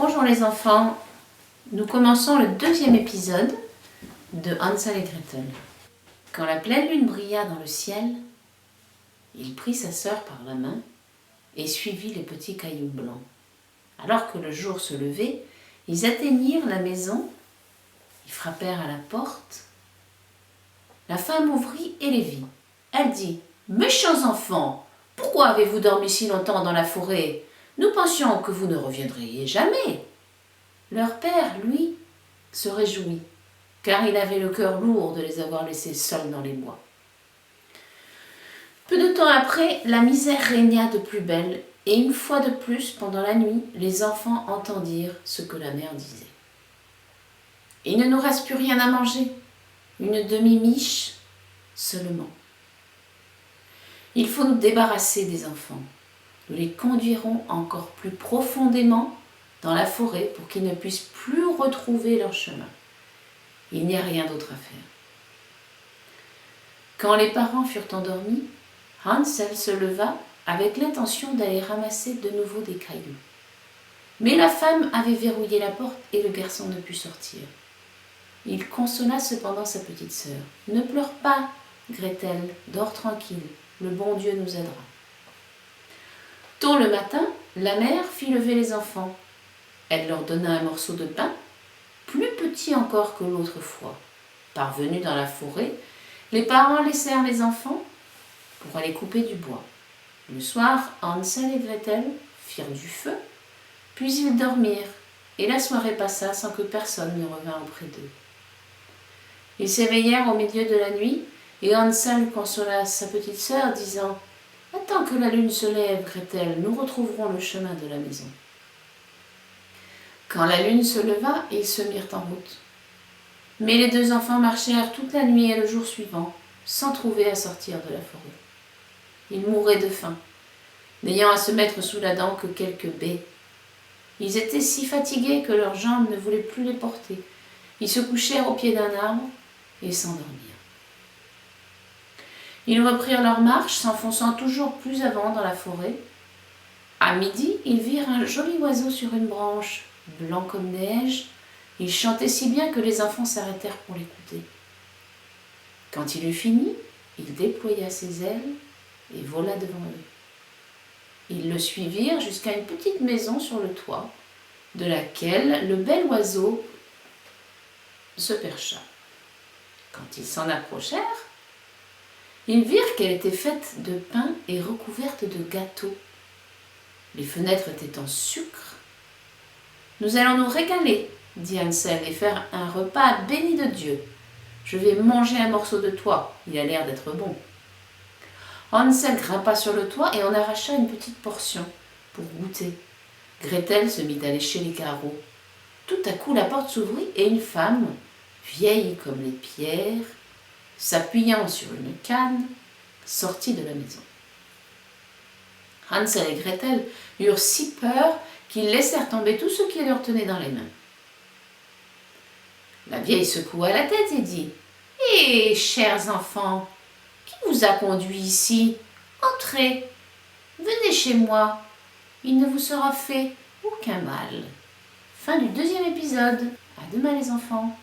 Bonjour les enfants, nous commençons le deuxième épisode de Hansel et Gretel. Quand la pleine lune brilla dans le ciel, il prit sa sœur par la main et suivit les petits cailloux blancs. Alors que le jour se levait, ils atteignirent la maison, ils frappèrent à la porte. La femme ouvrit et les vit. Elle dit : « Méchants enfants, pourquoi avez-vous dormi si longtemps dans la forêt ? Nous pensions que vous ne reviendriez jamais. » Leur père, lui, se réjouit, car il avait le cœur lourd de les avoir laissés seuls dans les bois. Peu de temps après, la misère régna de plus belle, et une fois de plus, pendant la nuit, les enfants entendirent ce que la mère disait. « Il ne nous reste plus rien à manger, une demi-miche seulement. Il faut nous débarrasser des enfants. Nous les conduirons encore plus profondément dans la forêt pour qu'ils ne puissent plus retrouver leur chemin. Il n'y a rien d'autre à faire. » Quand les parents furent endormis, Hansel se leva avec l'intention d'aller ramasser de nouveau des cailloux. Mais la femme avait verrouillé la porte et le garçon ne put sortir. Il consola cependant sa petite sœur. « Ne pleure pas, Gretel, dors tranquille, le bon Dieu nous aidera. » Tôt le matin, la mère fit lever les enfants. Elle leur donna un morceau de pain, plus petit encore que l'autre fois. Parvenus dans la forêt, les parents laissèrent les enfants pour aller couper du bois. Le soir, Hansel et Gretel firent du feu, puis ils dormirent, et la soirée passa sans que personne ne revint auprès d'eux. Ils s'éveillèrent au milieu de la nuit, et Hansel consola sa petite sœur, disant : « Attends que la lune se lève, Gretel, nous retrouverons le chemin de la maison. » Quand la lune se leva, ils se mirent en route. Mais les deux enfants marchèrent toute la nuit et le jour suivant, sans trouver à sortir de la forêt. Ils mouraient de faim, n'ayant à se mettre sous la dent que quelques baies. Ils étaient si fatigués que leurs jambes ne voulaient plus les porter. Ils se couchèrent au pied d'un arbre et s'endormirent. Ils reprirent leur marche, s'enfonçant toujours plus avant dans la forêt. À midi, ils virent un joli oiseau sur une branche, blanc comme neige. Il chantait si bien que les enfants s'arrêtèrent pour l'écouter. Quand il eut fini, il déploya ses ailes et vola devant eux. Ils le suivirent jusqu'à une petite maison sur le toit, de laquelle le bel oiseau se percha. Quand ils s'en approchèrent, ils virent qu'elle était faite de pain et recouverte de gâteaux. Les fenêtres étaient en sucre. « Nous allons nous régaler, » dit Hansel, « et faire un repas béni de Dieu. Je vais manger un morceau de toit, il a l'air d'être bon. » Hansel grimpa sur le toit et en arracha une petite portion pour goûter. Gretel se mit à lécher les carreaux. Tout à coup, la porte s'ouvrit et une femme, vieille comme les pierres, s'appuyant sur une canne, sortit de la maison. Hansel et Gretel eurent si peur qu'ils laissèrent tomber tout ce qui leur tenait dans les mains. La vieille secoua la tête et dit : « Eh, chers enfants, qui vous a conduit ici ? Entrez, venez chez moi, il ne vous sera fait aucun mal. » Fin du deuxième épisode. À demain les enfants.